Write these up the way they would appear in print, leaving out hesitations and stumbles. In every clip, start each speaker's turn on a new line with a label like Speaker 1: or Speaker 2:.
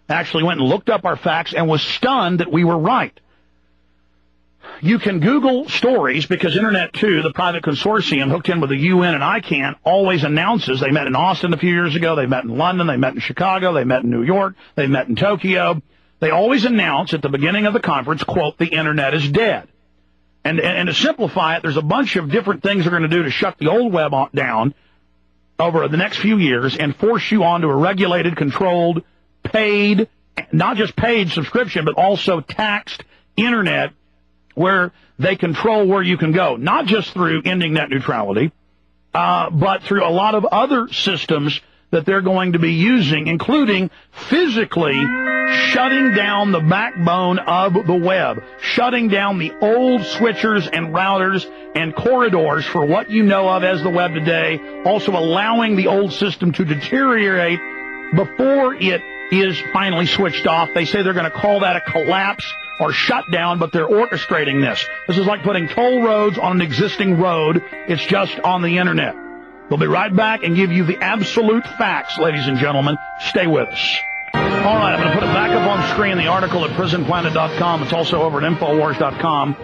Speaker 1: actually went and looked up our facts and was stunned that we were right. You can Google stories because Internet 2, the private consortium hooked in with the UN and ICANN, always announces. They met in Austin a few years ago. They met in London. They met in Chicago. They met in New York. They met in Tokyo. They always announce at the beginning of the conference, quote, the Internet is dead. And to simplify it, there's a bunch of different things they're going to do to shut the old web down over the next few years and force you onto a regulated, controlled, paid, not just paid subscription, but also taxed Internet where they control where you can go, not just through ending net neutrality, but through a lot of other systems that they're going to be using, including physically shutting down the backbone of the web, shutting down the old switchers and routers and corridors for what you know of as the web today, also allowing the old system to deteriorate before it is finally switched off. They say they're going to call that a collapse or shutdown, but they're orchestrating this. This is like putting toll roads on an existing road. It's just on the Internet. We'll be right back and give you the absolute facts, ladies and gentlemen. Stay with us. All right, I'm going to put it back up on screen, the article at prisonplanet.com. It's also over at Infowars.com.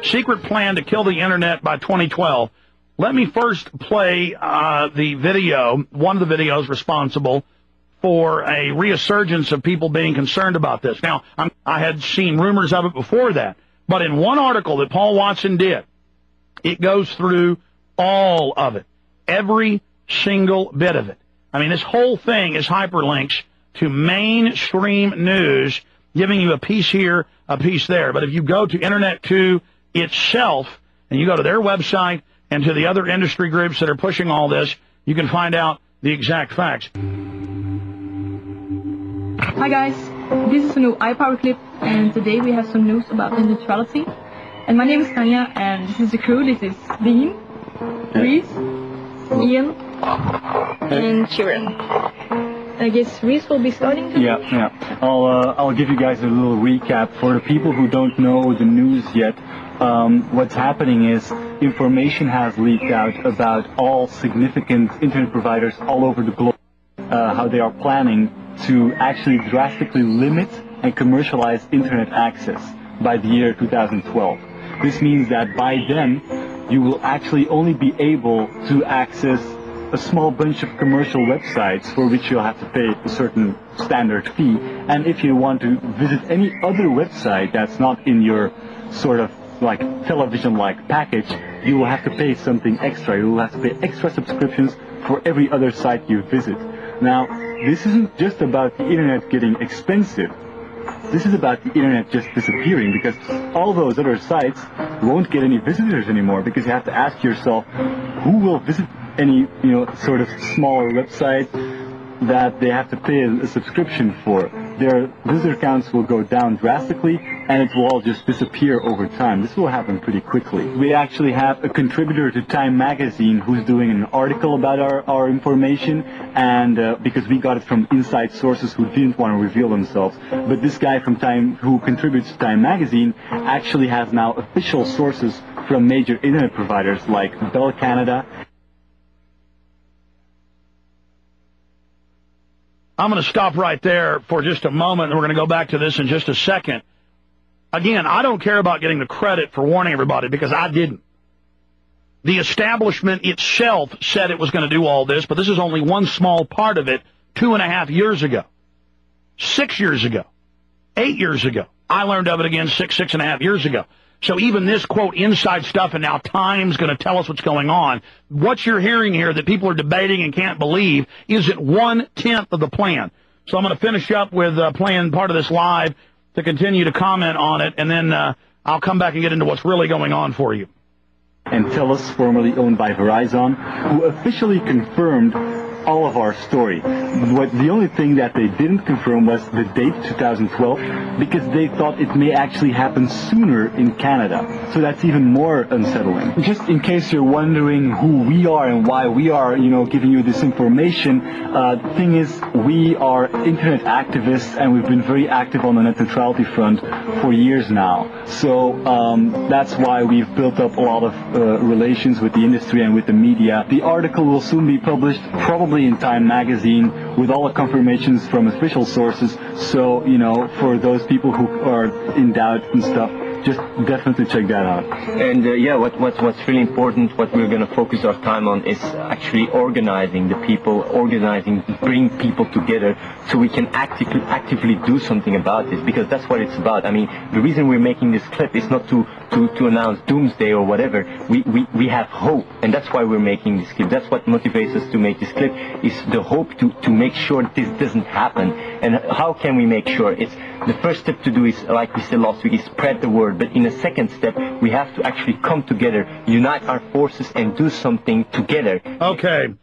Speaker 1: Secret plan to kill the Internet by 2012. Let me first play the video, one of the videos responsible for a resurgence of people being concerned about this. Now, I had seen rumors of it before that, but in one article that Paul Watson did, it goes through all of it, every single bit of it. I mean, this whole thing is hyperlinks to mainstream news, giving you a piece here, a piece there. But if you go to Internet 2 itself, and you go to their website and to the other industry groups that are pushing all this, you can find out the exact facts.
Speaker 2: Hi guys, this is a new iPower clip, and today we have some news about net neutrality. And my name is Tanya, and this is the crew. This is Dean, Reese, Ian, and Sharon. I guess Reese will be starting today.
Speaker 3: Yeah. I'll give you guys a little recap for the people who don't know the news yet. What's happening is information has leaked out about all significant internet providers all over the globe, how they are planning to actually drastically limit and commercialize internet access by the year 2012. This means that by then, you will actually only be able to access a small bunch of commercial websites for which you'll have to pay a certain standard fee. And if you want to visit any other website that's not in your sort of like television-like package, you will have to pay something extra. You will have to pay extra subscriptions for every other site you visit. Now, this isn't just about the internet getting expensive. This is about the internet just disappearing, because all those other sites won't get any visitors anymore, because you have to ask yourself, who will visit any, sort of smaller website that they have to pay a subscription for? Their visitor counts will go down drastically, and it will all just disappear over time. This will happen pretty quickly. We actually have a contributor to Time magazine who's doing an article about our information, and because we got it from inside sources who didn't want to reveal themselves. But this guy from Time, who contributes to Time magazine, actually has now official sources from major internet providers like Bell Canada.
Speaker 1: I'm going to stop right there for just a moment, and we're going to go back to this in just a second. Again, I don't care about getting the credit for warning everybody, because I didn't. The establishment itself said it was going to do all this, but this is only one small part of it 2.5 years ago, 6 years ago, 8 years ago. I learned of it again 6.5 years ago. So even this, quote, inside stuff, and now Time's going to tell us what's going on, what you're hearing here that people are debating and can't believe isn't 1/10 of the plan. So I'm going to finish up with playing part of this live to continue to comment on it, and then I'll come back and get into what's really going on for you.
Speaker 3: And TELUS, formerly owned by Verizon, who officially confirmed all of our story. The only thing that they didn't confirm was the date, 2012, because they thought it may actually happen sooner in Canada. So that's even more unsettling. Just in case you're wondering who we are and why we are, giving you this information, the thing is, we are internet activists, and we've been very active on the net neutrality front for years now. So that's why we've built up a lot of relations with the industry and with the media. The article will soon be published, probably probably in Time magazine with all the confirmations from official sources. So, you know, for those people who are in doubt and stuff, just definitely check that out.
Speaker 4: And yeah, what's really important, what we're going to focus our time on is actually organizing the people, bring people together so we can actively do something about this, because that's what it's about. I mean, the reason we're making this clip is not to announce doomsday or whatever. We have hope, and that's why we're making this clip. That's what motivates us to make this clip, is the hope to make sure this doesn't happen. And how can we make sure? It's the first step to do is, like we said last week, is spread the word. But in a second step, we have to actually come together, unite our forces, and do something together.
Speaker 1: Okay.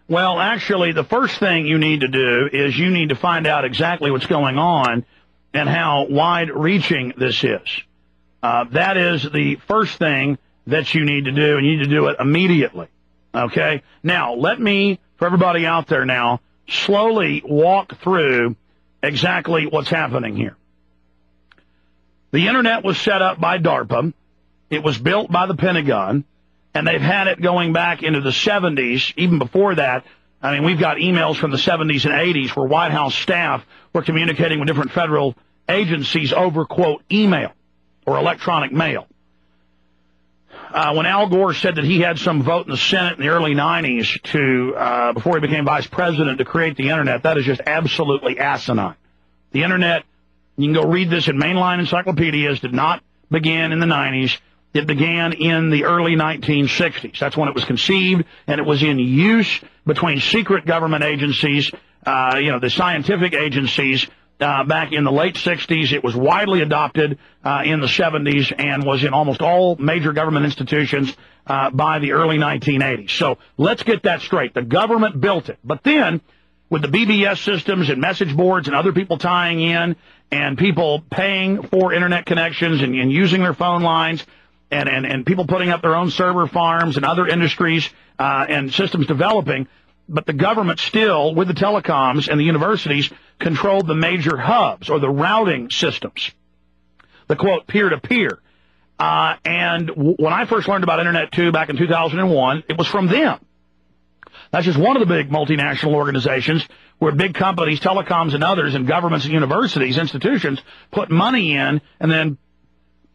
Speaker 1: Well, actually, the first thing you need to do is you need to find out exactly what's going on and how wide-reaching this is. That is the first thing that you need to do, and you need to do it immediately. Okay? Now, let me, for everybody out there now, slowly walk through exactly what's happening here. The Internet was set up by DARPA. It was built by the Pentagon, and they've had it going back into the 70s, even before that. I mean, we've got emails from the 70s and 80s where White House staff were communicating with different federal agencies over, quote, email or electronic mail. When Al Gore said that he had some vote in the Senate in the early 90s to, before he became vice president, to create the Internet, that is just absolutely asinine. The Internet, you can go read this in mainline encyclopedias, did not begin in the 90s. It began in the early 1960s. That's when it was conceived, and it was in use between secret government agencies, the scientific agencies, back in the late 60s. It was widely adopted in the 70s and was in almost all major government institutions by the early 1980s. So let's get that straight. The government built it. But then, with the BBS systems and message boards and other people tying in and people paying for Internet connections and using their phone lines and people putting up their own server farms and other industries and systems developing, but the government still, with the telecoms and the universities, controlled the major hubs or the routing systems, the, quote, peer-to-peer. And when I first learned about Internet 2 back in 2001, it was from them. That's just one of the big multinational organizations where big companies, telecoms and others, and governments and universities, institutions, put money in, and then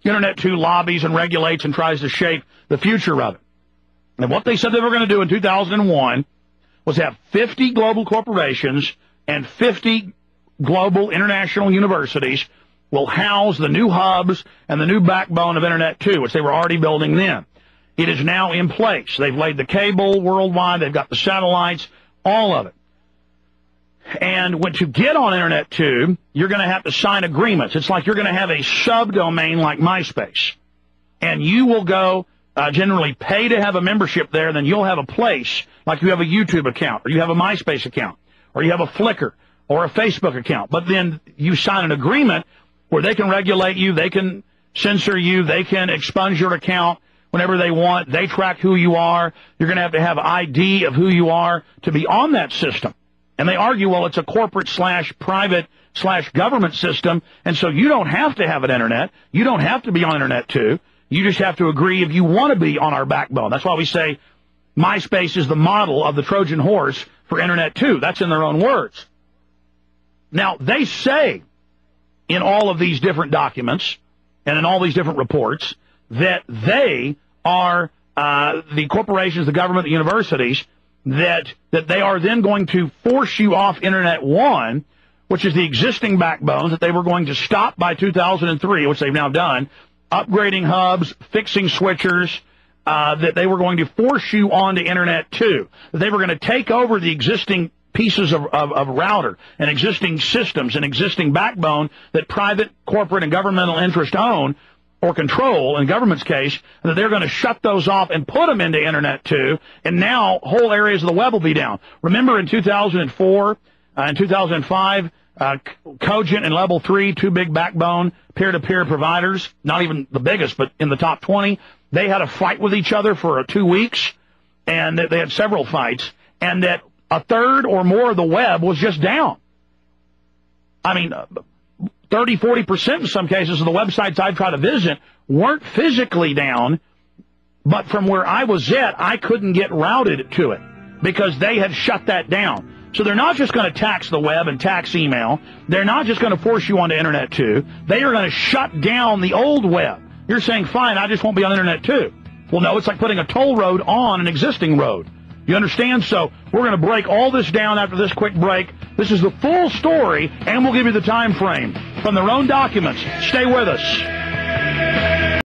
Speaker 1: Internet 2 lobbies and regulates and tries to shape the future of it. And what they said they were going to do in 2001 was have 50 global corporations and 50 global international universities will house the new hubs and the new backbone of Internet 2, which they were already building then. It is now in place. They've laid the cable worldwide. They've got the satellites, all of it. And when to get on Internet 2, you're going to have to sign agreements. It's like you're going to have a subdomain like MySpace. And you will go generally pay to have a membership there, then you'll have a place, like you have a YouTube account, or you have a MySpace account, or you have a Flickr, or a Facebook account. But then you sign an agreement where they can regulate you, they can censor you, they can expunge your account whenever they want. They track who you are. You're going to have ID of who you are to be on that system. And they argue, well, it's a corporate/private/government system, and so you don't have to have an Internet. You don't have to be on Internet 2. You just have to agree if you want to be on our backbone. That's why we say MySpace is the model of the Trojan horse for Internet 2. That's in their own words. Now, they say in all of these different documents and in all these different reports that they are the corporations, the government, the universities, that they are then going to force you off Internet 1, which is the existing backbone that they were going to stop by 2003, which they've now done, upgrading hubs, fixing switchers, that they were going to force you onto Internet 2, that they were going to take over the existing pieces of router and existing systems and existing backbone that private, corporate, and governmental interests own or control, in government's case, that they're going to shut those off and put them into Internet 2, and now whole areas of the web will be down. Remember in 2004 and 2005, Cogent and Level 3, two big backbone peer-to-peer providers, not even the biggest, but in the top 20, they had a fight with each other for 2 weeks, and they had several fights, and that a third or more of the web was just down. I mean, 30, 40% in some cases of the websites I try to visit weren't physically down, but from where I was at, I couldn't get routed to it. because they have shut that down. So they're not just going to tax the web and tax email. They're not just going to force you onto Internet 2. They are going to shut down the old web. You're saying, fine, I just won't be on Internet 2. Well, no, it's like putting a toll road on an existing road. You understand? So we're going to break all this down after this quick break. This is the full story, and we'll give you the time frame from their own documents. Stay with us.